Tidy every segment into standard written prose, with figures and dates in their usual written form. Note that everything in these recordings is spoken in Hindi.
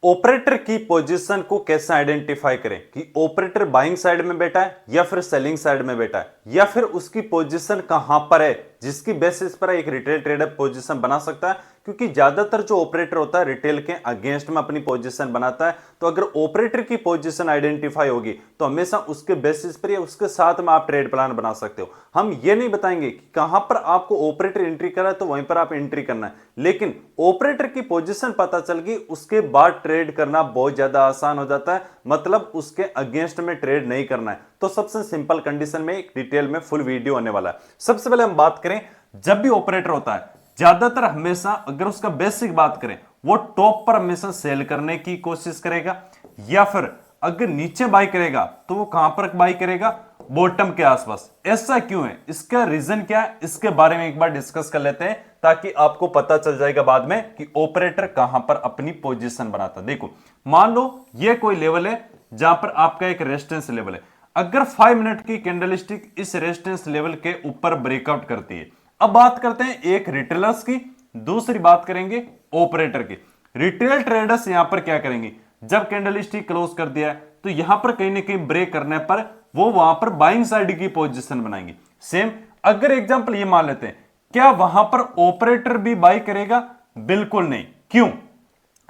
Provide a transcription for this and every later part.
ऑपरेटर की पोजीशन को कैसे आइडेंटिफाई करें कि ऑपरेटर बाइंग साइड में बैठा है या फिर सेलिंग साइड में बैठा है या फिर उसकी पोजीशन कहां पर है जिसकी बेसिस पर एक रिटेल ट्रेडर पोजीशन बना सकता है। क्योंकि ज्यादातर जो ऑपरेटर होता है रिटेल के अगेंस्ट में अपनी पोजीशन बनाता है, तो अगर ऑपरेटर की पोजीशन आइडेंटिफाई होगी तो हमेशा उसके बेसिस पर या उसके साथ में आप ट्रेड प्लान बना सकते हो। हम ये नहीं बताएंगे कि कहां पर आपको ऑपरेटर एंट्री करा है तो वहीं पर आप एंट्री करना है, लेकिन ऑपरेटर की पोजीशन पता चल गई उसके बाद ट्रेड करना बहुत ज्यादा आसान हो जाता है। मतलब उसके अगेंस्ट में ट्रेड नहीं करना है। तो सबसे सिंपल कंडीशन में एक डिटेल में फुल वीडियो होने वाला है। सबसे पहले हम बात करें, जब भी ऑपरेटर होता है ज्यादातर हमेशा अगर उसका बेसिक बात करें वो टॉप पर हमेशा सेल करने की कोशिश करेगा, या फिर अगर नीचे बाई करेगा तो वो कहां पर बाई करेगा, बॉटम के आसपास। ऐसा क्यों है, इसका रीजन क्या है, इसके बारे में एक बार डिस्कस कर लेते हैं ताकि आपको पता चल जाएगा बाद में कि ऑपरेटर कहां पर अपनी पोजीशन बनाता है। देखो, मान लो ये कोई लेवल है जहां पर आपका एक रेजिस्टेंस लेवल है। अगर 5 मिनट की कैंडलस्टिक इस रेजिस्टेंस लेवल के ऊपर ब्रेकआउट करती है। अब बात करते हैं एक रिटेलर्स की, दूसरी बात करेंगे ऑपरेटर की। रिटेल ट्रेडर्स यहां पर क्या करेंगे, जब कैंडलस्टिक क्लोज कर दिया है तो यहां पर कहीं ना कहीं ब्रेक करने पर वो वहां पर बाइंग साइड की पोजीशन बनाएंगे। सेम अगर एग्जांपल ये मान लेते हैं, क्या वहां पर ऑपरेटर भी बाई करेगा? बिल्कुल नहीं। क्यों?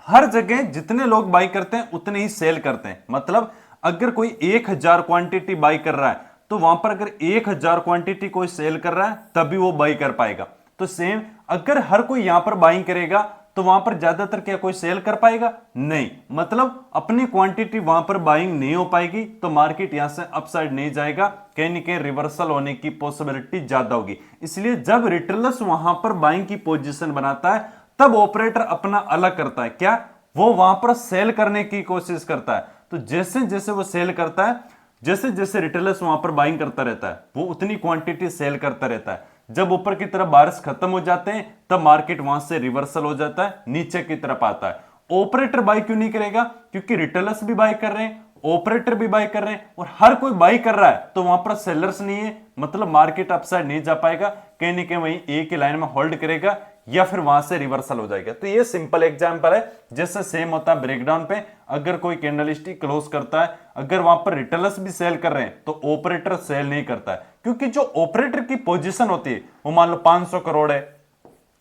हर जगह जितने लोग बाई करते हैं उतने ही सेल करते हैं। मतलब अगर कोई 1000 क्वांटिटी बाई कर रहा है तो वहां पर अगर 1000 क्वांटिटी कोई सेल कर रहा है तभी वो बाई कर पाएगा। तो सेम अगर हर कोई यहां पर बाइंग करेगा तो वहां पर ज्यादातर क्या कोई सेल कर पाएगा? नहीं। मतलब अपनी क्वांटिटी वहां पर बाइंग नहीं हो पाएगी, तो मार्केट यहां से अपसाइड नहीं जाएगा, कहीं ना कहीं रिवर्सल होने की पॉसिबिलिटी ज्यादा होगी। इसलिए जब रिटेलर्स वहां पर बाइंग की पोजीशन बनाता है तब ऑपरेटर अपना अलग करता है। क्या? वो वहां पर सेल करने की कोशिश करता है। तो जैसे जैसे वो सेल करता है, जैसे जैसे रिटेलर्स वहां पर बाइंग करता रहता है, वो उतनी क्वांटिटी सेल करता रहता है। जब ऊपर की तरफ बारिश खत्म हो जाते हैं तब मार्केट वहां से रिवर्सल हो जाता है, नीचे की तरफ आता है। ऑपरेटर बाई क्यों नहीं करेगा? क्योंकि रिटेलर्स भी बाई कर रहे हैं, ऑपरेटर भी बाई कर रहे हैं, और हर कोई बाई कर रहा है तो वहां पर सेलर्स नहीं है। मतलब मार्केट अपसाइड नहीं जा पाएगा, कहीं ना कहीं वहीं एक ही लाइन में होल्ड करेगा या फिर वहां से रिवर्सल हो जाएगा। तो ये सिंपल एग्जांपल है। जैसे सेम होता है ब्रेकडाउन पे, अगर कोई कैंडलस्टिक क्लोज करता है, अगर वहां पर रिटेलर्स भी सेल कर रहे हैं तो ऑपरेटर सेल नहीं करता है। क्योंकि जो ऑपरेटर की पोजीशन होती है वो मान लो 500 करोड़ है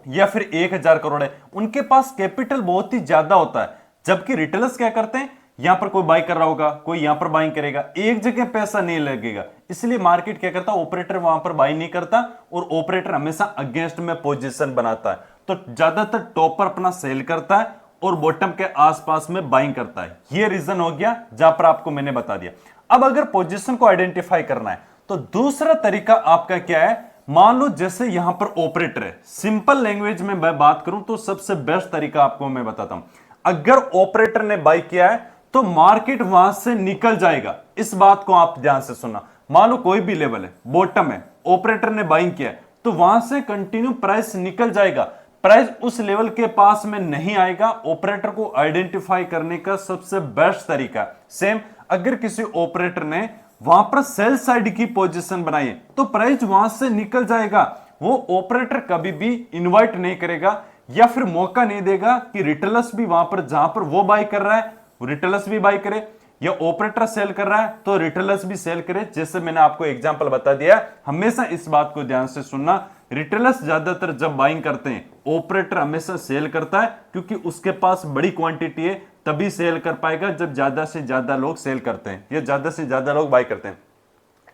या फिर 1000 करोड़ है, उनके पास कैपिटल बहुत ही ज्यादा होता है। जबकि रिटेलर्स क्या करते हैं, यहां पर कोई बाई कर रहा होगा, कोई यहां पर बाइंग करेगा, एक जगह पैसा नहीं लगेगा। इसलिए मार्केट क्या करता है, ऑपरेटर वहां पर बाई नहीं करता और ऑपरेटर हमेशा अगेंस्ट में पोजीशन बनाता है। तो ज्यादातर टॉप पर अपना सेल करता है और बॉटम के आसपास में बाइंग करता है। ये रीजन हो गया जहां पर आपको मैंने बता दिया। अब अगर पोजीशन को आइडेंटिफाई करना है तो दूसरा तरीका आपका क्या है, मान लो जैसे यहां पर ऑपरेटर है, सिंपल लैंग्वेज में मैं बात करूं तो सबसे बेस्ट तरीका आपको मैं बताता हूं। अगर ऑपरेटर ने बाई किया है तो मार्केट वहां से निकल जाएगा। इस बात को आप ध्यान से सुनना। मान लो कोई भी लेवल है, बॉटम है, ऑपरेटर ने बाइंग किया है तो वहां से कंटिन्यू प्राइस निकल जाएगा, प्राइस उस लेवल के पास में नहीं आएगा। ऑपरेटर को आइडेंटिफाई करने का सबसे बेस्ट तरीका सेम, अगर किसी ऑपरेटर ने वहां पर सेल साइड की पोजीशन बनाई है तो प्राइस वहां से निकल जाएगा। वो ऑपरेटर कभी भी इनवाइट नहीं करेगा या फिर मौका नहीं देगा कि रिटेलर्स भी वहां पर जहां पर वो बाई कर रहा है रिटेलर्स भी बाई करे, या ऑपरेटर सेल कर रहा है तो रिटेलर्स भी सेल करे। जैसे मैंने आपको एग्जांपल बता दिया, हमेशा इस बात को ध्यान से सुनना। रिटेलर्स ज्यादातर जब बाइंग करते हैं, ऑपरेटर हमेशा सेल करता है, क्योंकि उसके पास बड़ी क्वांटिटी है, तभी सेल कर पाएगा जब ज्यादा से ज्यादा लोग सेल करते हैं या ज्यादा से ज्यादा लोग बाई करते हैं।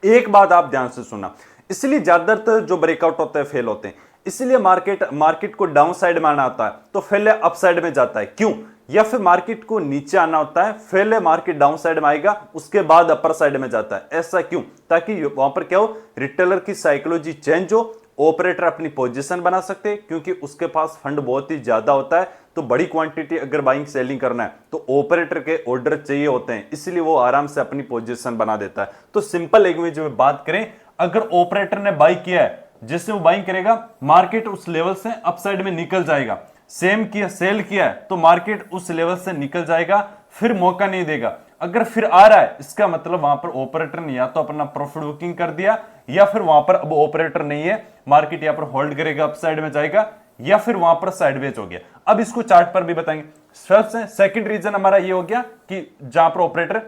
एक बात आप ध्यान से सुनना, इसलिए ज्यादातर जो ब्रेकआउट होते हैं फेल होते हैं। इसलिए मार्केट को डाउन साइड में आना होता है तो पहले अप साइड में जाता है। क्यों? या फिर मार्केट को नीचे आना होता है, पहले मार्केट डाउन साइड में आएगा उसके बाद अपर साइड में जाता है। ऐसा क्यों? ताकि वहां पर क्या हो, रिटेलर की साइकोलॉजी चेंज हो, ऑपरेटर अपनी पोजीशन बना सकते हैं, क्योंकि उसके पास फंड बहुत ही ज्यादा होता है। तो बड़ी क्वांटिटी अगर बाइंग सेलिंग करना है तो ऑपरेटर के ऑर्डर चाहिए होते हैं, इसलिए वो आराम से अपनी पोजीशन बना देता है। तो सिंपल लैंग्वेज में बात करें, अगर ऑपरेटर ने बाई किया है, जिससे वो बाइंग करेगा मार्केट उस लेवल से अपसाइड में निकल जाएगा। सेम किया, सेल किया है तो मार्केट उस लेवल से निकल जाएगा, फिर मौका नहीं देगा। अगर फिर आ रहा है इसका मतलब वहां पर ऑपरेटर ने या तो अपना प्रॉफिट बुकिंग कर दिया या फिर वहां पर अब ऑपरेटर नहीं है, मार्केट यहां पर होल्ड करेगा, अपसाइड में जाएगा, या फिर वहां पर साइडवेज हो गया। अब इसको चार्ट पर भी बताएंगे। सेकंड रीजन हमारा ये हो गया कि जहां पर ऑपरेटर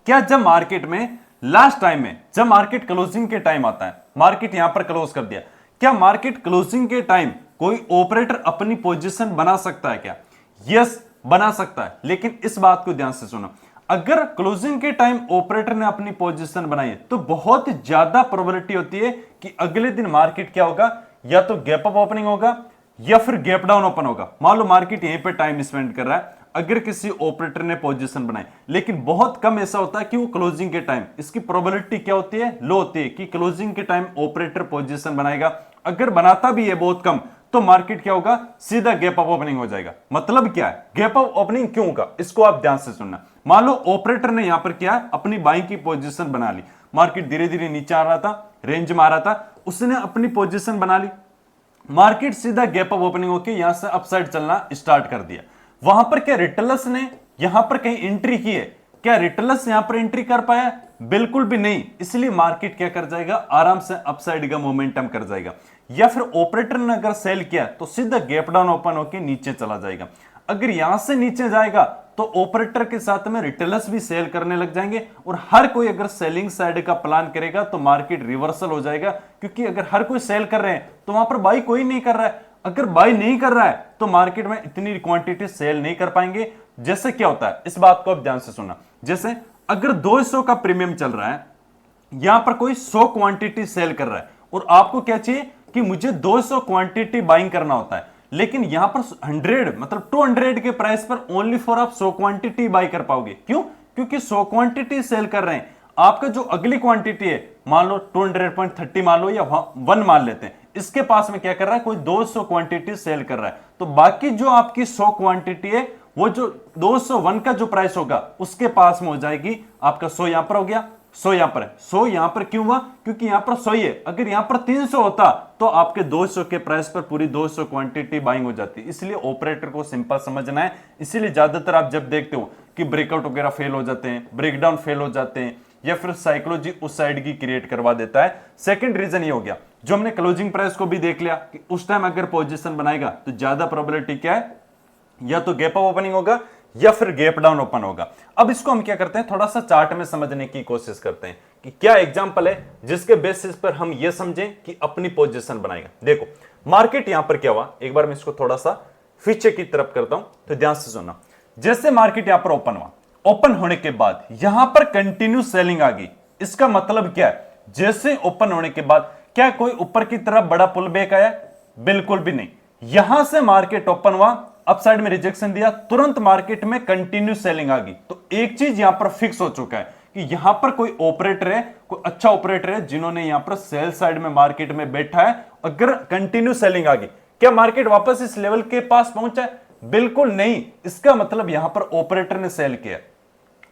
क्या, जब मार्केट में लास्ट टाइम में जब मार्केट क्लोजिंग के टाइम आता है, मार्केट यहां पर क्लोज कर दिया, क्या मार्केट क्लोजिंग के टाइम कोई ऑपरेटर अपनी पोजीशन बना सकता है क्या? यस, बना सकता है, लेकिन इस बात को ध्यान से सुनो, अगर क्लोजिंग के टाइम ऑपरेटर ने अपनी पोजीशन बनाई है तो बहुत ज्यादा प्रोबेबिलिटी होती है कि अगले दिन मार्केट क्या होगा, या तो गैप अप ओपनिंग होगा या फिर गैप डाउन ओपन होगा। मान लो मार्केट यहीं पे टाइम स्पेंड कर रहा है, अगर किसी ऑपरेटर ने पोजीशन बनाई, लेकिन बहुत कम ऐसा होता है कि वो क्लोजिंग के टाइम, इसकी प्रोबेबिलिटी क्या होती है, लो होती है कि क्लोजिंग के टाइम ऑपरेटर पोजीशन बनाएगा। अगर बनाता भी है बहुत कम, तो मार्केट क्या होगा, सीधा गैप अप ओपनिंग हो जाएगा। मतलब क्या है, गैप अप ओपनिंग क्यों होगा, इसको आप ध्यान से सुनना। मान लो ऑपरेटर ने यहां पर क्या, अपनी बाइंग की पोजीशन बना ली, मार्केट धीरे धीरे नीचे आ रहा था, रेंज में आ रहा था, उसने अपनी पोजीशन बना ली, मार्केट सीधा गैप अप ओपनिंग होकर यहां से अपसाइड चलना स्टार्ट कर दिया। वहां पर क्या रिटेलर्स ने यहां पर कहीं एंट्री की है? क्या रिटेलर्स यहां पर एंट्री कर पाया? बिल्कुल भी नहीं। इसलिए मार्केट क्या कर जाएगा, आराम से अपसाइड का मोमेंटम कर जाएगा। या फिर ऑपरेटर ने अगर सेल किया तो सीधा गैप डाउन ओपन होकर नीचे चला जाएगा। अगर यहां से नीचे जाएगा तो ऑपरेटर के साथ में रिटेलर्स भी सेल करने लग जाएंगे, और हर कोई अगर सेलिंग साइड का प्लान करेगा तो मार्केट रिवर्सल हो जाएगा, क्योंकि अगर हर कोई सेल कर रहे हैं तो वहां पर बाई कोई नहीं कर रहा है। अगर बाई नहीं कर रहा है तो मार्केट में इतनी क्वांटिटी सेल नहीं कर पाएंगे। जैसे क्या होता है, इस बात को आप ध्यान से सुनना, जैसे अगर 200 का प्रीमियम चल रहा है, यहां पर कोई 100 क्वांटिटी सेल कर रहा है, और आपको क्या चाहिए कि मुझे 200 क्वांटिटी बाइंग करना होता है, लेकिन यहां पर 100 मतलब 200 के प्राइस पर ओनली फॉर आप 100 क्वांटिटी बाई कर पाओगे। क्यों? क्योंकि 100 क्वांटिटी सेल कर रहे हैं। आपका जो अगली क्वांटिटी है, मान लो 200.30 मान लो, या 1 मान लेते हैं, इसके पास में क्या कर रहा है, कोई 200 क्वांटिटी सेल कर रहा है, तो बाकी जो आपकी 100 क्वांटिटी है, वो जो 201 का जो प्राइस होगा उसके पास में हो जाएगी। आपका 100 यहां पर हो गया, 100 यहां पर है। 100 यहां पर क्यों हुआ? क्योंकि यहां पर 100 ही है। अगर यहां पर 300 होता तो आपके 200 के प्राइस पर पूरी 200 क्वांटिटी बाइंग हो जाती। इसलिए ऑपरेटर को सिंपल समझना है। इसीलिए ज्यादातर आप जब देखते हो कि ब्रेकआउट वगैरह फेल हो जाते हैं, ब्रेकडाउन फेल हो जाते हैं, या फिर साइकोलॉजी उस साइड की क्रिएट करवा देता है। सेकंड रीजन ये हो गया, जो हमने क्लोजिंग प्राइस को भी देख लिया कि उस टाइम अगर पोजीशन बनाएगा तो ज्यादा प्रोबेबिलिटी क्या है, या तो गैप अप ओपनिंग होगा या फिर गैप डाउन ओपन होगा। अब इसको हम क्या करते हैं, थोड़ा सा चार्ट में समझने की कोशिश करते हैं कि क्या एग्जांपल है जिसके बेसिस पर हम ये समझें कि अपनी पोजीशन बनाएगा। देखो मार्केट यहां पर क्या हुआ, एक बार मैं इसको थोड़ा सा पीछे की तरफ करता हूं तो ध्यान से सुनना। जैसे मार्केट यहां पर ओपन हुआ, ओपन होने के बाद यहां पर कंटिन्यू सेलिंग आ गई। इसका मतलब क्या है, जैसे ओपन होने के बाद क्या कोई ऊपर की तरफ बड़ा पुल बैक आया? बिल्कुल भी नहीं। यहां से मार्केट ओपन हुआ, अपसाइड में रिजेक्शन दिया, तुरंत मार्केट में कंटिन्यू सेलिंग आ गई। तो एक चीज यहां पर फिक्स हो चुका है कि यहां पर कोई ऑपरेटर है, कोई अच्छा ऑपरेटर है, जिन्होंने यहां पर सेल साइड में मार्केट में बैठा है। अगर कंटिन्यू सेलिंग आ गई, क्या मार्केट वापस इस लेवल के पास पहुंचा है? बिल्कुल नहीं। इसका मतलब यहां पर ऑपरेटर ने सेल किया।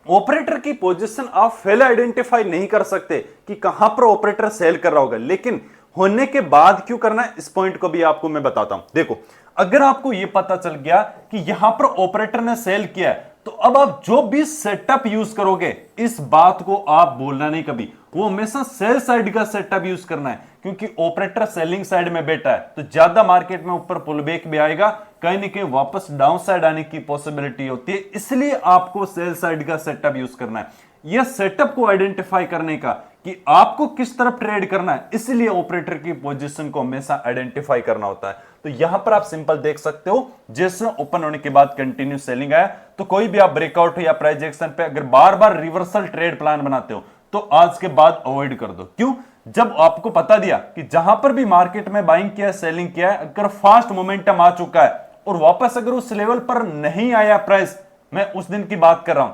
ऑपरेटर की पोजीशन आप पहले आइडेंटिफाई नहीं कर सकते कि कहां पर ऑपरेटर सेल कर रहा होगा, लेकिन होने के बाद क्यों करना है, इस पॉइंट को भी आपको मैं बताता हूं। देखो अगर आपको यह पता चल गया कि यहां पर ऑपरेटर ने सेल किया है, तो अब आप जो भी सेटअप यूज करोगे, इस बात को आप बोलना नहीं कभी, वो हमेशा सेल साइड का सेटअप यूज करना है। क्योंकि ऑपरेटर सेलिंग साइड में बैठा है तो ज्यादा मार्केट में ऊपर पुल बैक भी आएगा, कहीं ना कहीं वापस डाउन साइड आने की पॉसिबिलिटी होती है। इसलिए आपको सेल साइड का सेटअप यूज करना है। यह सेटअप को आइडेंटिफाई करने का कि आपको किस तरफ ट्रेड करना है, इसलिए ऑपरेटर की पोजीशन को हमेशा आइडेंटिफाई करना होता है। तो यहां पर आप सिंपल देख सकते हो, जैसे ओपन होने के बाद कंटिन्यू सेलिंग आया, तो कोई भी आप ब्रेकआउट हो या प्राइस एक्शन पे अगर बार बार रिवर्सल ट्रेड प्लान बनाते हो तो आज के बाद अवॉइड कर दो। क्यों? जब आपको पता दिया कि जहां पर भी मार्केट में बाइंग किया, सेलिंग किया, अगर फास्ट मोमेंटम आ चुका है और वापस अगर उस लेवल पर नहीं आया प्राइस, मैं उस दिन की बात कर रहा हूं,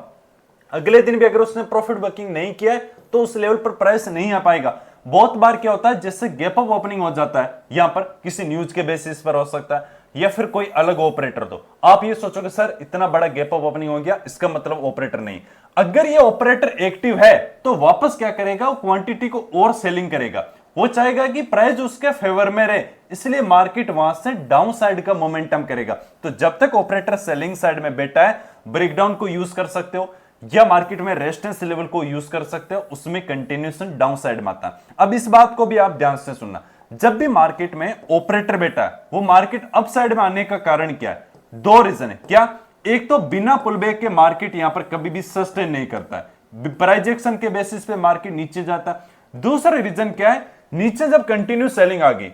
अगले दिन भी अगर उसने प्रॉफिट बुकिंग नहीं किया है तो उस लेवल पर प्राइस नहीं आ पाएगा। बहुत बार क्या होता है, जैसे गैप अप ओपनिंग हो जाता है, यहां पर किसी न्यूज के बेसिस पर हो सकता है, या फिर कोई अलग ऑपरेटर, तो आप ये सोचोगे सर इतना बड़ा गैप अप ओपनिंग हो गया, इसका मतलब ऑपरेटर नहीं। अगर ये ऑपरेटर एक्टिव है तो वापस क्या करेगा, वो क्वांटिटी को और सेलिंग करेगा। वो चाहेगा कि प्राइस उसके फेवर में रहे, इसलिए मार्केट वहां से डाउन साइड का मोमेंटम करेगा। तो जब तक ऑपरेटर सेलिंग साइड में बैठा है, ब्रेकडाउन को यूज कर सकते हो या मार्केट में रेजिस्टेंस लेवल को यूज कर सकते हो, उसमें कंटिन्यूएशन डाउन साइड में आता है। अब इस बात को भी आप ध्यान से सुनना, जब भी मार्केट में ऑपरेटर बैठा है, वो मार्केट अप साइड में आने का कारण क्या है? दो रीजन है। क्या? एक तो बिना पुल बैक के मार्केट यहां पर कभी भी सस्टेन नहीं करता है, प्राइस एक्शन के बेसिस पे मार्केट नीचे जाता है। दूसरा रीजन क्या है, नीचे जब कंटिन्यू सेलिंग आ गई,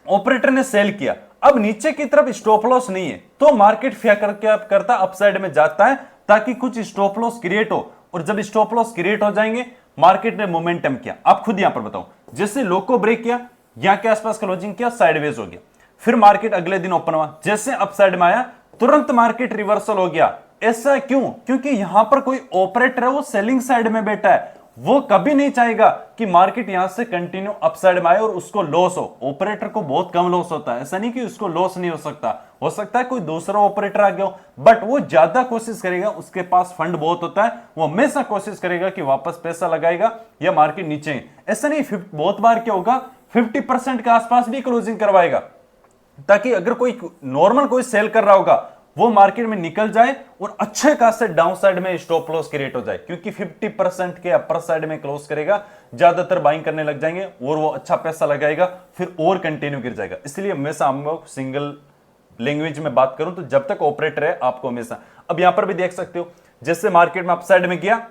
ऑपरेटर ने सेल किया, अब नीचे की तरफ स्टॉप लॉस नहीं है, तो मार्केट क्या करता अपसाइड में जाता है ताकि कुछ स्टॉप लॉस क्रिएट हो, और जब स्टॉप लॉस क्रिएट हो जाएंगे मार्केट ने मोमेंटम किया। आप खुद यहां पर बताओ, जैसे लो को ब्रेक किया, यहां के आसपास क्लोजिंग किया, साइडवेज हो गया, फिर मार्केट अगले दिन ओपन हुआ, जैसे अपसाइड में आया तुरंत मार्केट रिवर्सल हो गया। ऐसा क्यों? क्योंकि यहां पर कोई ऑपरेटर है वो सेलिंग साइड में बैठा है, वो कभी नहीं चाहेगा कि मार्केट यहां से कंटिन्यू अपसाइड में आए और उसको लॉस हो। ऑपरेटर को बहुत कम लॉस होता है, ऐसा नहीं कि उसको लॉस नहीं हो सकता है कोई दूसरा ऑपरेटर आ गया हो, बट वो ज्यादा कोशिश करेगा, उसके पास फंड बहुत होता है, वो हमेशा कोशिश करेगा कि वापस पैसा लगाएगा या मार्केट नीचे। ऐसा नहीं, बहुत बार क्या होगा 50% के आसपास भी क्लोजिंग करवाएगा, ताकि अगर कोई नॉर्मल कोई सेल कर रहा होगा वो मार्केट में निकल जाए और अच्छे खासे डाउन साइड में स्टॉप लॉस क्रिएट हो जाए, क्योंकि 50% के अपर साइड में क्लोज करेगा, ज्यादातर बाइंग करने लग जाएंगे और वो अच्छा पैसा लगाएगा, फिर और कंटिन्यू गिर जाएगा। इसलिए हमेशा हम लोग सिंगल लैंग्वेज में बात करूं तो जब तक ऑपरेटर है आपको हमेशा, अब यहां पर भी देख सकते हो, जैसे मार्केट में अपसाइड में गया,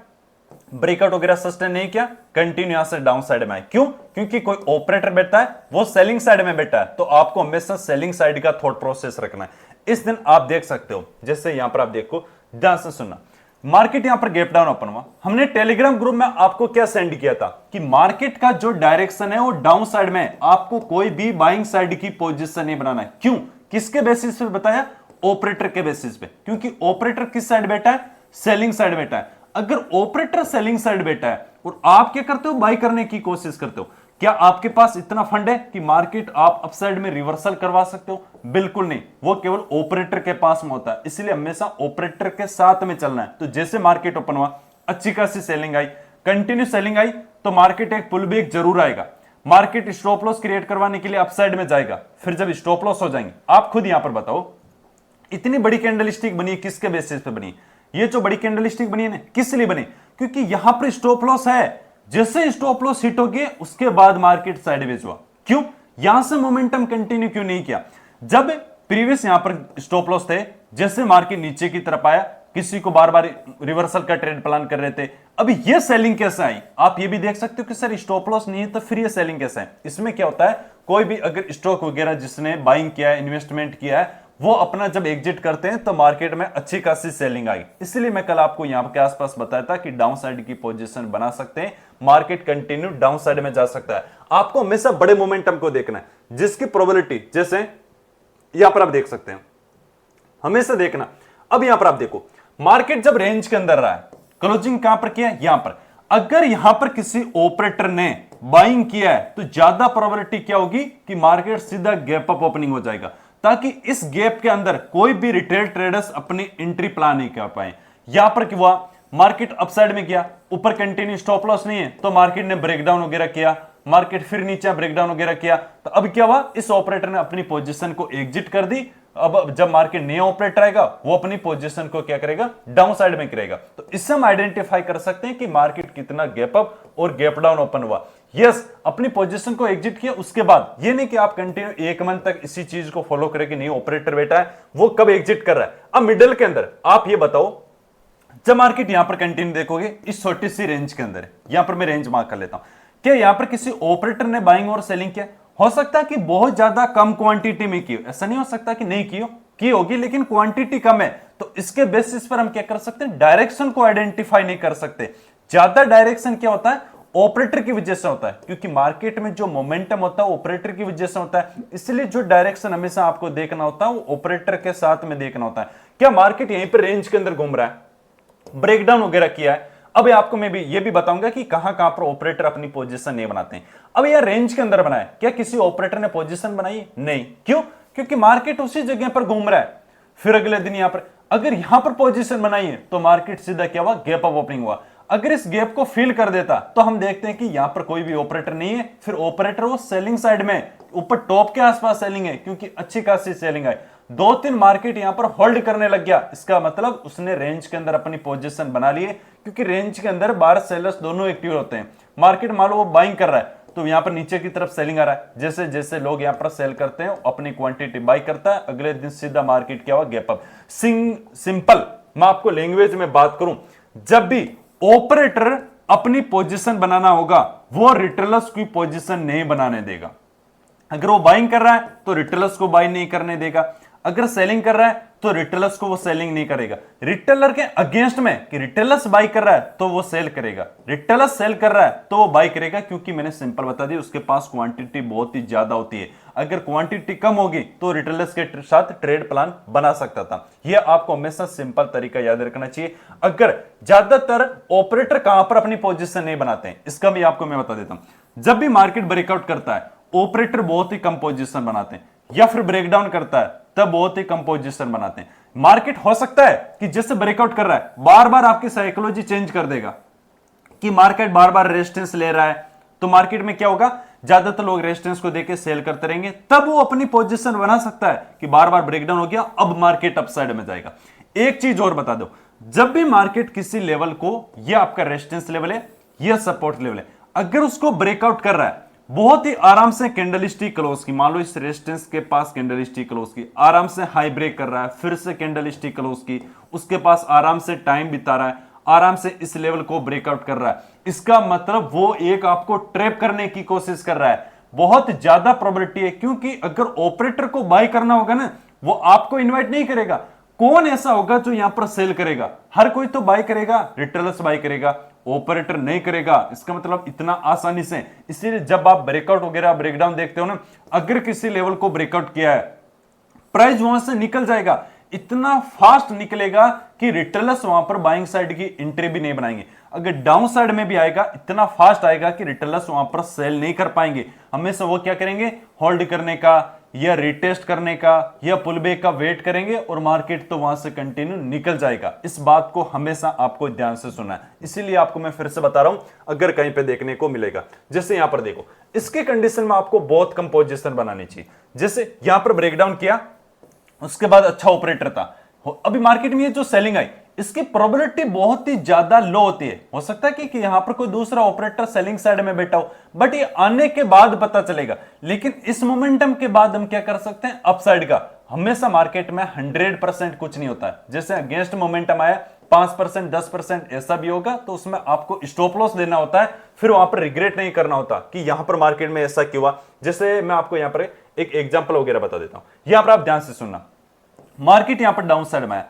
ब्रेकआउट वगैरह सस्टेन नहीं किया, कंटिन्यू यहां से डाउन साइड में आए। क्यों? क्योंकि कोई ऑपरेटर बैठा है वो सेलिंग साइड में बैठा है, तो आपको हमेशा सेलिंग साइड का थॉट प्रोसेस रखना है। इस दिन आप देख सकते हो, जैसे यहां पर आप देखो, ध्यान से सुनना, मार्केट यहां पर गैप डाउन ओपन हुआ, हमने टेलीग्राम ग्रुप में आपको क्या सेंड किया था कि मार्केट का जो डायरेक्शन है वो डाउन साइड में, आपको कोई भी बाइंग साइड की पोजीशन नहीं बनाना है। क्यों? किसके बेसिस पे बताया? ऑपरेटर के बेसिस पे, क्योंकि ऑपरेटर किस साइड बैठा है? सेलिंग साइड बैठा है। अगर ऑपरेटर सेलिंग साइड बैठा है और आप क्या करते हो? बाई करने की कोशिश करते हो, क्या आपके पास इतना फंड है कि मार्केट आप अपसाइड में रिवर्सल करवा सकते हो? बिल्कुल नहीं, वो केवल ऑपरेटर के पास में होता है। इसलिए हमेशा ऑपरेटर के साथ में चलना है। तो जैसे मार्केट ओपन हुआ, अच्छी खासी सेलिंग आई, कंटिन्यू सेलिंग आई, तो मार्केट एक पुल बैक जरूर आएगा, मार्केट स्टॉप लॉस क्रिएट करवाने के लिए अपसाइड में जाएगा। फिर जब स्टॉप लॉस हो जाएंगे, आप खुद यहां पर बताओ, इतनी बड़ी कैंडल स्टिक बनी है, किसके बेसिस पे बनी? ये जो बड़ी कैंडल स्टिक बनी है ना, किस लिए बनी? क्योंकि यहां पर स्टॉप लॉस है, जैसे स्टॉप लॉस हिट हो गए उसके बाद मार्केट साइडवेज हुआ। क्यों? यहां से मोमेंटम कंटिन्यू क्यों नहीं किया? जब प्रीवियस यहां पर स्टॉप लॉस थे, जैसे मार्केट नीचे की तरफ आया, किसी को बार बार रिवर्सल का ट्रेड प्लान कर रहे थे, अभी ये सेलिंग कैसे आई? आप ये भी देख सकते हो कि सर स्टॉप लॉस नहीं है तो फिर ये सेलिंग कैसे है? इसमें क्या होता है, कोई भी अगर स्टॉक वगैरह जिसने बाइंग किया है, इन्वेस्टमेंट किया है, वो अपना जब एग्जिट करते हैं तो मार्केट में अच्छी खासी सेलिंग आई। इसलिए मैं कल आपको यहां के आसपास बताया था कि डाउन साइड की पोजीशन बना सकते हैं, मार्केट कंटिन्यू डाउन साइड में जा सकता है। आपको हमेशा बड़े मोमेंटम को देखना है, जिसकी प्रोबेबिलिटी, जैसे यहां पर आप देख सकते हैं, हमेशा देखना। अब यहां पर आप देखो, मार्केट जब रेंज के अंदर रहा है, क्लोजिंग कहां पर किया? यहां पर। अगर यहां पर किसी ऑपरेटर ने बाइंग किया है तो ज्यादा प्रोबेबिलिटी क्या होगी कि मार्केट सीधा गैप अप ओपनिंग हो जाएगा, ताकि इस गैप के अंदर कोई भी रिटेल ट्रेडर्स अपनी एंट्री प्लान नहीं कर पाए। यहां पर क्या हुआ, मार्केट अपसाइड में गया, ऊपर कंटिन्यू स्टॉप लॉस नहीं है, तो मार्केट ने ब्रेकडाउन वगैरह किया, मार्केट फिर नीचे ब्रेकडाउन वगैरह किया, तो अब क्या हुआ, इस ऑपरेटर ने अपनी पोजीशन को एग्जिट कर दी। अब जब मार्केट नया ऑपरेटर आएगा, वो अपनी पोजीशन को क्या करेगा? डाउन साइड में करेगा। तो इससे हम आइडेंटिफाई कर सकते हैं कि मार्केट कितना गैप अप और गैप डाउन ओपन हुआ। यस, अपनी पोजीशन को एग्जिट किया, उसके बाद ये नहीं कि आप कंटिन्यू एक मंथ तक इसी चीज को फॉलो करें कि नहीं ऑपरेटर बैठा है, वो कब एग्जिट कर रहा है। अब मिडल के अंदर आप ये बताओ, जब मार्केट यहां पर कंटिन्यू देखोगे इस छोटी सी रेंज के अंदर, यहां पर मैं रेंज मार्क कर लेता हूं, क्या यहां पर किसी ऑपरेटर ने बाइंग और सेलिंग किया? हो सकता है कि बहुत ज्यादा कम क्वांटिटी में की हो, ऐसा नहीं हो सकता कि नहीं की होगी, लेकिन क्वांटिटी कम है। तो इसके बेसिस पर हम क्या कर सकते हैं? डायरेक्शन को आइडेंटिफाई नहीं कर सकते। ज्यादा डायरेक्शन क्या होता है? ऑपरेटर की वजह से होता है, क्योंकि मार्केट में जो मोमेंटम होता है ऑपरेटर की वजह से होता है। इसलिए जो डायरेक्शन हमेशा आपको देखना होता है वो ऑपरेटर के साथ में देखना होता है। क्या मार्केट यहीं पर रेंज के अंदर घूम रहा है, ब्रेकडाउन वगैरह किया है? अब आपको मैं भी ये भी बताऊंगा कि कहां कहां पर ऑपरेटर अपनी पोजीशन नहीं बनाते हैं। अब यह रेंज के अंदर बनाया, क्या किसी ऑपरेटर ने पोजीशन बनाई? नहीं। क्यों? क्योंकि मार्केट उसी जगह पर घूम रहा है। फिर अगले दिन यहां पर अगर यहां पर पोजीशन बनाई है तो मार्केट सीधा क्या हुआ? गैप अप ओपनिंग हुआ। अगर इस गैप को फिल कर देता तो हम देखते हैं कि यहां पर कोई भी ऑपरेटर नहीं है, फिर ऑपरेटर वो सेलिंग साइड में, ऊपर टॉप के आसपास सेलिंग है, क्योंकि अच्छी खासी सेलिंग है। 2-3 मार्केट यहां पर होल्ड करने लग गया, इसका मतलब उसने रेंज के अंदर अपनी पोजीशन बना ली है, क्योंकि रेंज के अंदर बायर सेलर्स दोनों एक्टिव होते हैं। मार्केट मान लो वो बाइंग कर रहा है, तो यहां पर नीचे की तरफ सेलिंग आ रहा है। जैसे जैसे लोग यहां पर सेल करते हैं अपनी क्वांटिटी बाई करता है, अगले दिन सीधा मार्केट क्या हुआ, गैप अप। सिंपल मैं आपको लैंग्वेज में बात करूं, जब भी ऑपरेटर अपनी पोजीशन बनाना होगा वो रिटेलर्स की पोजीशन नहीं बनाने देगा। अगर वो बाइंग कर रहा है तो रिटेलर्स को बाई नहीं करने देगा, अगर सेलिंग कर रहा है तो रिटेलर्स को वो सेलिंग नहीं करेगा। रिटेलर के अगेंस्ट में कि रिटेलर्स बाई कर रहा है तो वो सेल करेगा, रिटेलर्स सेल कर रहा है तो वो बाई करेगा, क्योंकि मैंने सिंपल बता दिया उसके पास क्वांटिटी बहुत ही ज्यादा होती है। अगर क्वांटिटी कम होगी तो रिटेलर्स के साथ ट्रेड प्लान बना सकता था। यह आपको हमेशा सिंपल तरीका याद रखना चाहिए। अगर ज्यादातर ऑपरेटर कहां पर अपनी पोजीशन नहीं बनाते हैं, इसका भी आपको मैं बता देता हूं। जब भी मार्केट ब्रेकआउट करता है ऑपरेटर बहुत ही कम पोजीशन बनाते हैं, या फिर ब्रेकडाउन करता है तब बहुत ही कम पोजीशन बनाते हैं। मार्केट हो सकता है कि जैसे ब्रेकआउट कर रहा है बार बार आपकी साइकोलॉजी चेंज कर देगा कि मार्केट बार बार रेजिस्टेंस ले रहा है, तो मार्केट में क्या होगा, ज्यादातर लोग रेजिस्टेंस को देके सेल करते रहेंगे, तब वो अपनी पोजीशन बना सकता है कि बार बार ब्रेकडाउन हो गया अब मार्केट अपसाइड में जाएगा। एक चीज और बता दो, जब भी मार्केट किसी लेवल को, यह आपका रेजिस्टेंस लेवल है यह सपोर्ट लेवल है, अगर उसको ब्रेकआउट कर रहा है बहुत ही आराम से कैंडलस्टिक क्लोज की, मान लो इस रेजिस्टेंस के पास कैंडलस्टिक क्लोज की, आराम से हाई ब्रेक कर रहा है, फिर से कैंडलस्टिक क्लोज की, उसके पास आराम से टाइम बिता रहा है, आराम से इस लेवल को ब्रेकआउट कर रहा है, इसका मतलब वो एक आपको ट्रैप करने की कोशिश कर रहा है। बहुत ज्यादा प्रोबेबिलिटी है, क्योंकि अगर ऑपरेटर को बाय करना होगा ना वो आपको इन्वाइट नहीं करेगा। कौन ऐसा होगा जो यहां पर सेल करेगा, हर कोई तो बाय करेगा, रिटेलर्स बाय करेगा, ऑपरेटर नहीं करेगा। इसका मतलब इतना आसानी से, इसीलिए जब आप ब्रेकआउट वगैरह ब्रेकडाउन देखते हो ना, अगर किसी लेवल को ब्रेकआउट किया है प्राइस वहां से निकल जाएगा, इतना फास्ट निकलेगा कि रिटेलर्स वहां पर बाइंग साइड की एंट्री भी नहीं बनाएंगे। अगर डाउन साइड में भी आएगा इतना फास्ट आएगा कि रिटेलर्स वहां पर सेल नहीं कर पाएंगे। हमेशा वो क्या करेंगे, होल्ड करने का या रिटेस्ट करने का या पुलबैक का वेट करेंगे और मार्केट तो वहां से कंटिन्यू निकल जाएगा। इस बात को हमेशा आपको ध्यान से सुनना है, इसीलिए आपको मैं फिर से बता रहा हूं अगर कहीं पे देखने को मिलेगा। जैसे यहां पर देखो, इसके कंडीशन में आपको बहुत कम पोजीशन बनानी चाहिए। जैसे यहां पर ब्रेकडाउन किया, उसके बाद अच्छा ऑपरेटर था, अभी मार्केट में ये जो सेलिंग आई इसकी प्रोबेबिलिटी बहुत ही ज्यादा लो होती है। हो सकता है कि यहां पर कोई दूसरा ऑपरेटर सेलिंग साइड में बैठा हो, बट ये आने के बाद पता चलेगा। लेकिन इस मोमेंटम के बाद हम क्या कर सकते हैं, अपसाइड का। हमेशा मार्केट में 100% कुछ नहीं होता है। जैसे अगेंस्ट मोमेंटम आया 5% 10% ऐसा भी होगा, तो उसमें आपको स्टॉप लॉस देना होता है, फिर वहां पर रिग्रेट नहीं करना होता कि यहां पर मार्केट में ऐसा क्यों हुआ। जैसे मैं आपको यहां पर एक एग्जांपल वगैरह बता देता हूं, यहां पर आप ध्यान से सुनना। मार्केट यहां पर डाउन साइड में आया,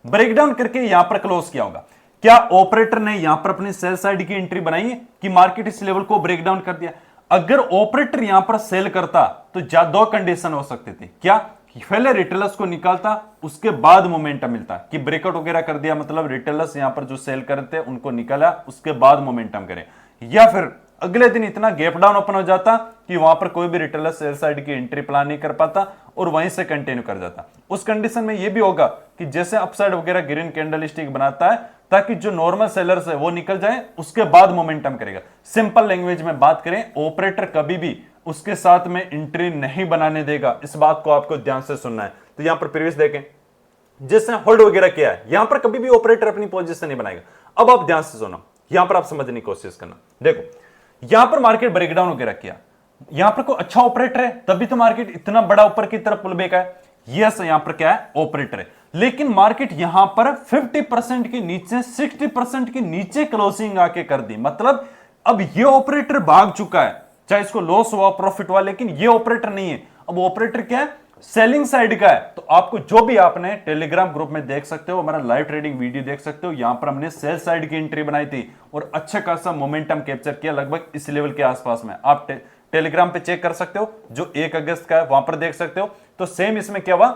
ब्रेकडाउन करके यहां पर क्लोज किया होगा, क्या ऑपरेटर ने यहां पर अपनी सेल साइड की एंट्री बनाई है कि मार्केट इस लेवल को ब्रेकडाउन कर दिया? अगर ऑपरेटर यहां पर सेल करता तो दो कंडीशन हो सकती थी, क्या, पहले रिटेलर्स को निकालता उसके बाद मोमेंटम मिलता कि ब्रेकआउट वगैरह कर दिया, मतलब रिटेलर्स यहां पर जो सेल करते उनको निकाला उसके बाद मोमेंटम करे, या फिर अगले दिन इतना गैप डाउन ओपन हो जाता कि वहां पर कोई भी रिटेलर सेल साइड की एंट्री प्लान नहीं कर पाता और वहीं से कंटिन्यू कर जाता। उस कंडीशन में यह भी होगा कि जैसे अपसाइड वगैरह ग्रीन कैंडलस्टिक बनाता है ताकि जो नॉर्मल सेलर्स है वो निकल जाए, उसके बाद मोमेंटम करेगा। सिंपल लैंग्वेज में बात करें, ऑपरेटर कभी भी उसके साथ में एंट्री नहीं बनाने देगा। इस बात को आपको ध्यान से सुनना है। तो यहां पर प्रीवियस देखें, जिसने होल्ड वगैरह किया है यहां पर कभी भी ऑपरेटर अपनी पोजीशन नहीं बनाएगा। अब आप ध्यान से सुनो, यहां पर आप समझने की कोशिश करना। देखो यहां पर मार्केट ब्रेकडाउन वगैरह किया, यहां पर कोई अच्छा ऑपरेटर है तभी तो मार्केट इतना बड़ा ऊपर की तरफ पुलबैक है। यस, यहां पर क्या है, ऑपरेटर है, लेकिन मार्केट यहां पर 50% के नीचे 60% के नीचे क्लोजिंग आके कर दी। मतलब अब ये ऑपरेटर भाग चुका है, चाहे इसको लॉस हुआ प्रॉफिट हुआ, लेकिन ये ऑपरेटर नहीं है। अब ऑपरेटर क्या है, सेलिंग साइड का है। तो आपको जो भी आपने टेलीग्राम ग्रुप में देख सकते हो, हमारा लाइव ट्रेडिंग वीडियो देख सकते हो, यहां पर हमने सेल साइड की एंट्री बनाई थी और अच्छा खासा मोमेंटम कैप्चर किया लगभग इस लेवल के आसपास में। आप टेलीग्राम पे चेक कर सकते हो, जो 1 अगस्त का है वहां पर देख सकते हो। तो सेम इसमें क्या हुआ,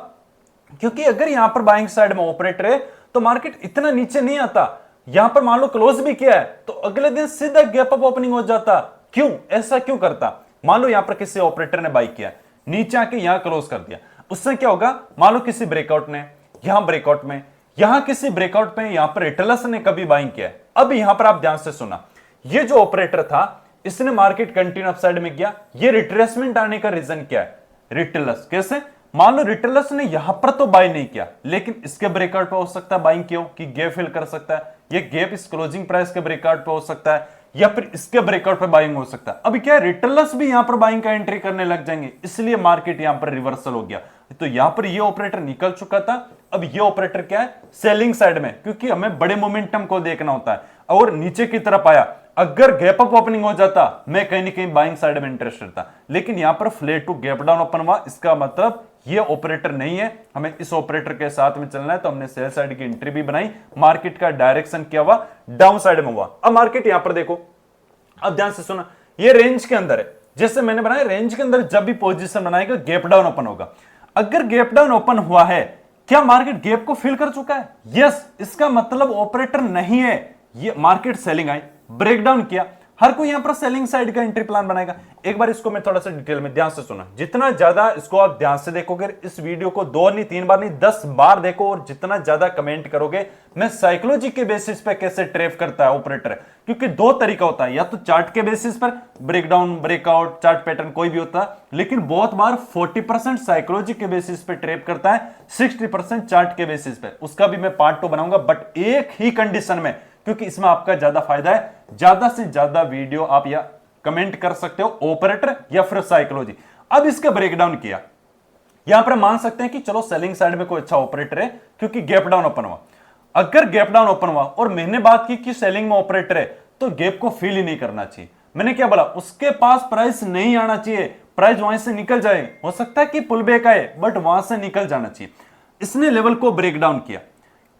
क्योंकि अगर यहां पर बाइंग साइड में ऑपरेटर है तो मार्केट इतना नीचे नहीं आता। यहां पर मान लो क्लोज भी किया है तो अगले दिन सीधा गैप अप ओपनिंग हो जाता। क्यों, ऐसा क्यों करता? मान लो यहां पर किसी ऑपरेटर ने बाई किया, नीचे आके यहां क्लोज कर दिया, उससे क्या होगा, मान लो किसी ब्रेकआउट ने यहां ब्रेकआउट में, यहां किसी ब्रेकआउट में यहां पर रिटेलर्स ने कभी बाइंग किया। अब यहां पर आप ध्यान से सुना, ये जो ऑपरेटर था इसने मार्केट कंटिन्यू अपसाइड में किया, ये रिट्रेसमेंट आने का रीजन क्या है, रिटेलर्स। कैसे, मान लो रिटेलर्स ने यहां पर तो बाय नहीं किया, लेकिन इसके ब्रेकआउट पे हो सकता है बाइंग क्यों कि गैप फिल कर सकता है, ये गैप इस क्लोजिंग प्राइस के ब्रेकआउट पे हो सकता है, या फिर इसके ब्रेकआउट पे बाइंग हो सकता है। अभी क्या है, रिटेलर्स भी यहां पर बाइंग का एंट्री करने लग जाएंगे, इसलिए मार्केट यहां पर रिवर्सल हो गया। तो यहां पर ये ऑपरेटर निकल चुका था, अब ये ऑपरेटर क्या है, सेलिंग साइड में, क्योंकि हमें बड़े मोमेंटम को देखना होता है। और नीचे की तरफ आया, अगर गैप अप ओपनिंग हो जाता मैं कहीं ना कहीं बाइंग साइड में इंटरेस्टेड था, लेकिन यहां पर flat to gap down open हुआ, इसका मतलब ये ऑपरेटर नहीं है, हमें इस ऑपरेटर के साथ में चलना है। तो हमने सेल साइड की एंट्री भी बनाई, मार्केट का डायरेक्शन क्या हुआ, डाउन साइड में हुआ। अब मार्केट यहां पर देखो, अब ध्यान से सुना, ये रेंज के अंदर है, जैसे मैंने बनाया रेंज के अंदर जब भी पोजीशन बनाएगा गैप डाउन ओपन होगा। अगर गैप डाउन ओपन हुआ है, क्या मार्केट गैप को फिल कर चुका है? यस, इसका मतलब ऑपरेटर नहीं है, ये मार्केट सेलिंग आई, ब्रेकडाउन किया। हर कोई यहां पर सेलिंग साइड का एंट्री प्लान बनाएगा। एक बार इसको मैं थोड़ा सा डिटेल में ध्यान से सुना, जितना ज्यादा इसको आप ध्यान से देखोगे, इस वीडियो को 2 नहीं 3 बार नहीं 10 बार देखो, और जितना ज्यादा कमेंट करोगे मैं साइकोलॉजी के बेसिस पे कैसे ट्रेड करता है ऑपरेटर, क्योंकि 2 तरीका होता है, या तो चार्ट के बेसिस पर ब्रेकडाउन ब्रेकआउट चार्ट पैटर्न कोई भी होता है, लेकिन बहुत बार 40% साइकोलॉजी के बेसिस पे ट्रेड करता है, 60% चार्ट के बेसिस पे। उसका भी मैं पार्ट 2 बनाऊंगा, बट एक ही कंडीशन में, क्योंकि इसमें आपका ज्यादा फायदा है। ज्यादा से ज्यादा वीडियो आप या कमेंट कर सकते हो ऑपरेटर या फिर साइकोलॉजी। अब इसका ब्रेकडाउन किया, यहां पर मान सकते हैं कि चलो सेलिंग साइड में कोई अच्छा ऑपरेटर है, क्योंकि गैप डाउन ओपन हुआ। अगर गैप डाउन ओपन हुआ और मैंने बात की कि सेलिंग में ऑपरेटर है, तो गैप को फील ही नहीं करना चाहिए। मैंने क्या बोला, उसके पास प्राइस नहीं आना चाहिए, प्राइस वहां से निकल जाए, हो सकता है कि पुल बैक आए, बट वहां से निकल जाना चाहिए। इसने लेवल को ब्रेकडाउन किया।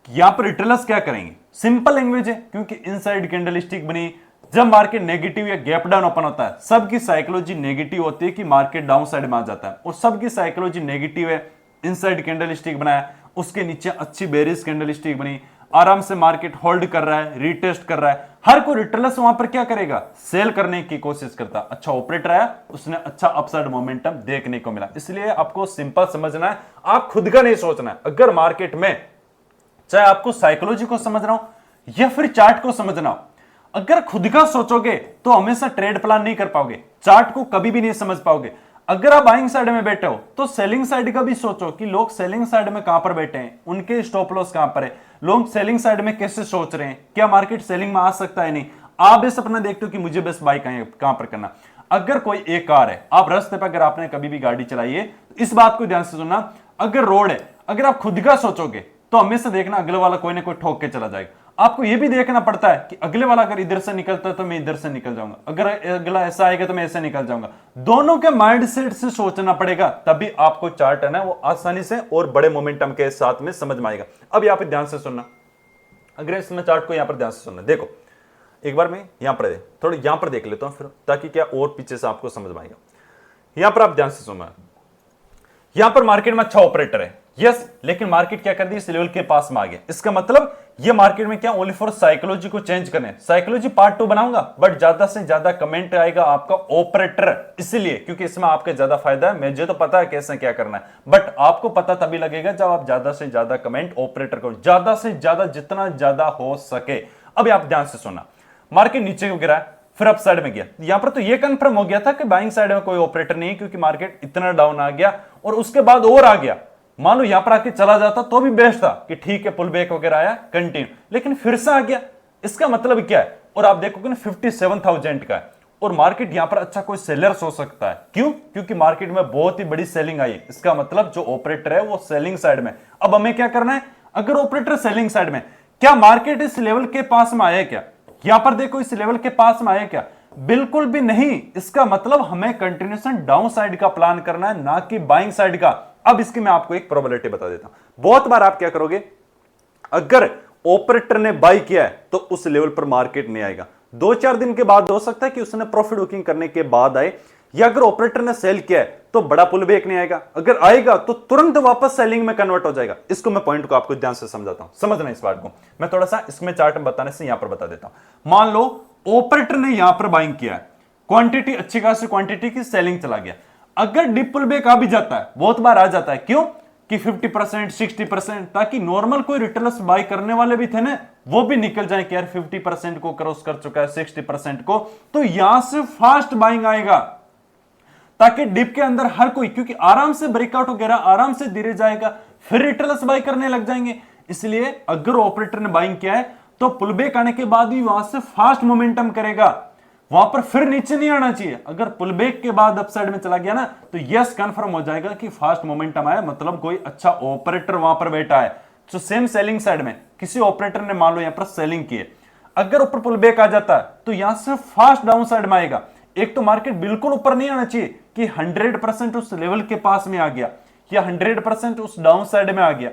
यहां पर रिटेलर्स क्या करेंगे, सिंपल लैंग्वेज है, क्योंकि इनसाइड कैंडलस्टिक बनी, जब मार्केट नेगेटिव या गैप डाउन ओपन होता है, सबकी साइकोलॉजी नेगेटिव होती है कि मार्केट डाउन साइड में आ जाता है, और सबकी साइकोलॉजी नेगेटिव है। इनसाइड कैंडलस्टिक बनाया, उसके नीचे अच्छी बेरिश कैंडलस्टिक बनी, आराम से मार्केट होल्ड कर रहा है, रीटेस्ट कर रहा है। हर कोई रिटेलर्स वहां पर क्या करेगा, सेल करने की कोशिश करता। अच्छा ऑपरेटर आया, उसने अच्छा अपसाइड मोमेंटम देखने को मिला। इसलिए आपको सिंपल समझना है, आप खुद का नहीं सोचना है। अगर मार्केट में चाहे आपको साइकोलॉजी को समझना हो या फिर चार्ट को समझना हो, अगर खुद का सोचोगे तो हमेशा ट्रेड प्लान नहीं कर पाओगे, चार्ट को कभी भी नहीं समझ पाओगे। अगर आप बाइंग साइड में बैठे हो तो सेलिंग साइड का भी सोचो कि लोग सेलिंग साइड में कहां पर बैठे हैं, उनके स्टॉप लॉस कहां पर है, लोग सेलिंग साइड में कैसे सोच रहे हैं, क्या मार्केट सेलिंग में आ सकता है नहीं। आप बस अपना देखते हो कि मुझे बस बाई कहां पर करना। अगर कोई एक कार है, आप रास्ते पर अगर आपने कभी भी गाड़ी चलाई है, इस बात को ध्यान से सुनना, अगर रोड है, अगर आप खुद का सोचोगे तो हमेशा देखना अगले वाला कोई ना कोई ठोक के चला जाएगा। आपको यह भी देखना पड़ता है कि अगले वाला अगर इधर से निकलता है तो मैं इधर से निकल जाऊंगा, अगर अगला ऐसा आएगा तो मैं ऐसे निकल जाऊंगा। दोनों के माइंडसेट से सोचना पड़ेगा, तभी आपको चार्ट है ना वो आसानी से और बड़े मोमेंटम के साथ में समझ में आएगा। अब यहां पर ध्यान से सुनना, अगर इसमें चार्ट को यहां पर ध्यान से सुनना, देखो एक बार मैं यहां पर थोड़ा यहां पर देख लेता हूं फिर, ताकि क्या और पीछे से आपको समझ में आएगा। यहां पर आप ध्यान से सुनना, यहां पर मार्केट में अच्छा ऑपरेटर है, यस, लेकिन मार्केट क्या कर दी, इस लेवल के पास में आ गया। इसका मतलब ये मार्केट में क्या ओनली फॉर साइकोलॉजी को चेंज करने, साइकोलॉजी पार्ट 2 बनाऊंगा, बट ज्यादा से ज्यादा कमेंट आएगा आपका ऑपरेटर, इसलिए क्योंकि इसमें आपका ज्यादा फायदा है। मुझे तो पता है कैसे क्या करना है, बट आपको पता तभी लगेगा जब आप ज्यादा से ज्यादा कमेंट ऑपरेटर को, ज्यादा से ज्यादा जितना ज्यादा हो सके। अब आप ध्यान से सुनना, मार्केट नीचे को गिरा, फिर अप साइड में गया। यहां पर तो ये कंफर्म हो गया था कि बाइंग साइड में कोई ऑपरेटर नहीं है, क्योंकि मार्केट इतना डाउन आ गया, और उसके बाद और आ गया। मान लो यहां पर आके चला जाता तो भी बेस्ट था कि ठीक है पुल बैक वगैरह आया कंटिन्यू, लेकिन फिर से आ गया। इसका मतलब क्या है, और आप देखोगे ना 57,000 का है, और मार्केट यहां पर अच्छा कोई सेलर्स हो सकता है। क्यों? क्योंकि मार्केट में बहुत ही बड़ी सेलिंग आई है। इसका मतलब जो ऑपरेटर है वो सेलिंग साइड में। अब हमें क्या करना है, अगर ऑपरेटर सेलिंग साइड में, क्या मार्केट इस लेवल के पास में आया क्या? यहां पर देखो इस लेवल के पास में आया क्या? बिल्कुल भी नहीं। इसका मतलब हमें कंटिन्यूएशन डाउन साइड का प्लान करना है, ना कि बाइंग साइड का। अब इसकी मैं आपको एक प्रोबेबिलिटी बता देता हूं। बहुत बार आप क्या करोगे, अगर ऑपरेटर ने बाई किया है तो उस लेवल पर मार्केट नहीं आएगा, 2-4 दिन के बाद हो सकता है कि उसने प्रॉफिट बुकिंग करने के बाद आए, या अगर ऑपरेटर ने सेल किया है तो बड़ा पुल बैक नहीं आएगा, अगर आएगा तो तुरंत वापस सेलिंग में कन्वर्ट हो जाएगा। इसको मैं पॉइंट को आपको ध्यान से समझाता हूं, समझना इस बात को। मैं थोड़ा सा इसमें चार्ट में बताने से यहां पर बता देता हूं। मान लो ऑपरेटर ने यहां पर बाइंग किया है, क्वांटिटी अच्छी खासी क्वांटिटी की सेलिंग चला गया, अगर डिप पुल बैक आ भी जाता है, बहुत बार आ जाता है, क्यों कि 50% 60%, ताकि नॉर्मल कोई रिटेलर्स बाय करने वाले भी थे ना, वो भी निकल जाए कि यार 50% को क्रॉस कर चुका है 60% को, तो यहां से फास्ट बाइंग आएगा, ताकि डिप के अंदर हर कोई, क्योंकि आराम से ब्रेकआउट वगैरह आराम से धीरे जाएगा, फिर रिटेलर्स बाय करने लग जाएंगे। इसलिए अगर ऑपरेटर ने बाइंग किया है तो पुल बैक आने के बाद भी वहां से फास्ट मोमेंटम करेगा, वहां पर फिर नीचे नहीं आना चाहिए। अगर पुल बैक के बाद अपसाइड में चला गया ना तो यस कंफर्म हो जाएगा कि फास्ट मोमेंटम आया, मतलब कोई अच्छा ऑपरेटर वहां पर बैठा है। तो सेम सेलिंग साइड में किसी ऑपरेटर ने मान लो यहां पर सेलिंग की है, अगर ऊपर पुल बैक आ जाता है तो यहां से फास्ट डाउन साइड में आएगा। एक तो मार्केट बिल्कुल ऊपर नहीं आना चाहिए कि 100% उस लेवल के पास में आ गया या 100% उस डाउन साइड में आ गया।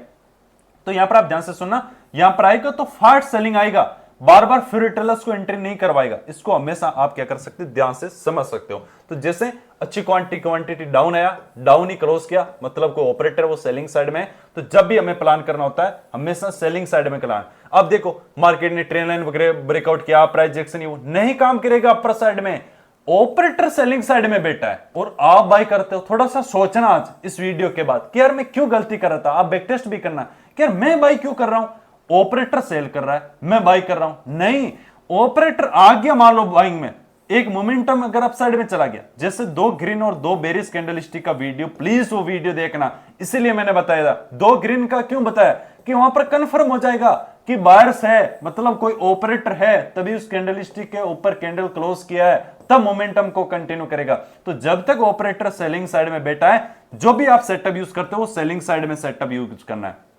तो यहां पर आप ध्यान से सुनना, यहां पर आएगा तो फास्ट सेलिंग आएगा, बार बार फिर रिटेलर्स को एंट्री नहीं करवाएगा। इसको हमेशा आप क्या कर सकते हैं, ध्यान से समझ सकते हो। तो जैसे अच्छी क्वांटिटी डाउन आया, डाउन ही क्रॉस किया, मतलब कोई ऑपरेटर वो सेलिंग साइड में है, तो जब भी हमें प्लान करना होता है हमेशा सेलिंग साइड में प्लान। अब देखो मार्केट ने ट्रेन लाइन वगैरह ब्रेकआउट किया, प्राइस एक्शन वो नहीं काम करेगा अपर साइड में, ऑपरेटर सेलिंग साइड में बैठा है और आप बाय करते हो। थोड़ा सा सोचना आज इस वीडियो के बाद कि यार मैं क्यों गलती कर रहा था, आप बैक टेस्ट भी करना कि यार मैं बाय क्यों कर रहा हूं, ऑपरेटर सेल कर रहा है मैं बाय कर रहा हूं। नहीं, ऑपरेटर आ गया मान लो बाइंग में, एक मोमेंटम अगर अपसाइड में चला गया, जैसे 2 ग्रीन और 2 बेरिश कैंडलस्टिक का वीडियो, प्लीज वो वीडियो देखना, इसीलिए मैंने बताया था। 2 ग्रीन का क्यों बताया कि वहां पर कंफर्म हो जाएगा कि बायर्स है, मतलब कोई ऑपरेटर है, तभी उस कैंडलस्टिक के ऊपर कैंडल क्लोज किया है, तब मोमेंटम को कंटिन्यू करेगा। तो जब तक ऑपरेटर सेलिंग साइड में बैठा है, जो भी आप सेटअप यूज करते हो वो सेलिंग साइड में सेटअप यूज करना है।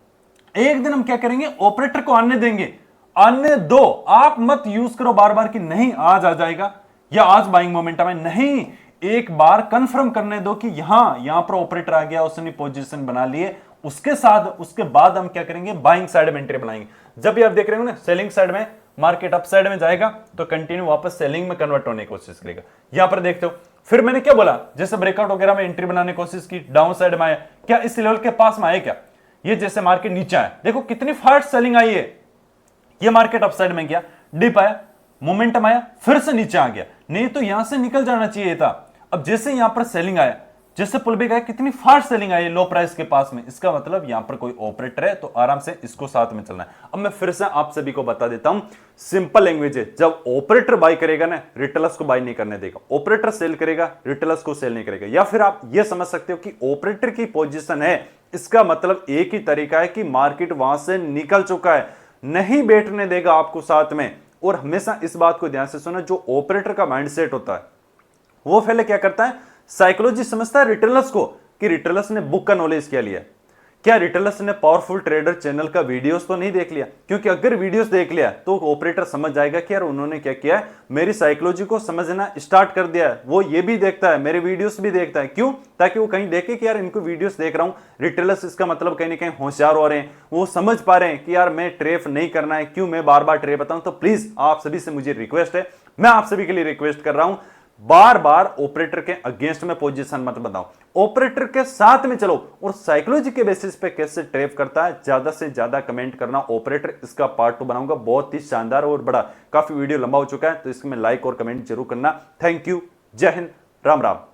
एक दिन हम क्या करेंगे, ऑपरेटर को आने देंगे, आने दो, आप मत यूज करो बार बार कि नहीं आज आ जाएगा या आज बाइंग मोमेंटम है, नहीं, एक बार कंफर्म करने दो कि यहां पर ऑपरेटर आ गया, उसने पोजीशन बना लिए, उसके बाद हम क्या करेंगे, बाइंग साइड में एंट्री बनाएंगे। जब भी आप देख रहे हो ना सेलिंग साइड में मार्केट अप साइड में जाएगा तो कंटिन्यू वापस सेलिंग में कन्वर्ट होने की कोशिश करेगा। यहां पर देखते हो, फिर मैंने क्या बोला, जैसे ब्रेकआउट वगैरह में एंट्री बनाने की कोशिश की, डाउन साइड में आया, क्या इस लेवल के पास में आए क्या, ये जैसे मार्केट नीचे आया, देखो कितनी फास्ट सेलिंग आई है, ये मार्केट अपसाइड में गया, डिप आया, मोमेंटम आया, फिर से नीचे आ गया, नहीं तो यहां से निकल जाना चाहिए था। अब जैसे यहां पर सेलिंग आया, जैसे पुल बैक आया, कितनी फास्ट सेलिंग आई लो प्राइस के पास में, इसका मतलब यहां पर कोई ऑपरेटर है, तो आराम से इसको साथ में चलना है। अब मैं फिर से आप सभी को बता देता हूं, सिंपल लैंग्वेज है, जब ऑपरेटर बाय करेगा ना, रिटेलर्स को बाय नहीं करने देगा, ऑपरेटर सेल करेगा, रिटेलर्स को सेल नहीं करेगा। या फिर आप यह समझ सकते हो कि ऑपरेटर की पोजीशन है, इसका मतलब एक ही तरीका है कि मार्केट वहां से निकल चुका है, नहीं बैठने देगा आपको साथ में। और हमेशा इस बात को ध्यान से सुनो, जो ऑपरेटर का माइंडसेट होता है वो पहले क्या करता है, साइकोलॉजी समझता है रिटेलर्स को कि रिटेलर्स ने बुक का नॉलेज क्या लिया, क्या रिटेलर्स ने पावरफुल ट्रेडर चैनल का वीडियोस तो नहीं देख लिया, क्योंकि अगर वीडियोस देख लिया तो ऑपरेटर समझ जाएगा कि यार उन्होंने क्या किया है, मेरी साइकोलॉजी को समझना स्टार्ट कर दिया है। वो ये भी देखता है, मेरे वीडियोस भी देखता है, क्यों, ताकि वो कहीं देखे कि यार इनको वीडियोस देख रहा हूं रिटेलर्स, इसका मतलब कहीं ना कहीं होशियार हो रहे हैं, वो समझ पा रहे हैं कि यार मैं ट्रेप नहीं करना है, क्यों मैं बार बार ट्रेप बताऊं। तो प्लीज आप सभी से मुझे रिक्वेस्ट है, मैं आप सभी के लिए रिक्वेस्ट कर रहा हूं, बार बार ऑपरेटर के अगेंस्ट में पोजीशन मत बताओ, ऑपरेटर के साथ में चलो, और साइकोलॉजी के बेसिस पे कैसे ट्रेप करता है ज्यादा से ज्यादा कमेंट करना। ऑपरेटर इसका पार्ट 2 बनाऊंगा, बहुत ही शानदार और बड़ा, काफी वीडियो लंबा हो चुका है, तो इसमें लाइक और कमेंट जरूर करना। थैंक यू, जय हिंद, राम राम।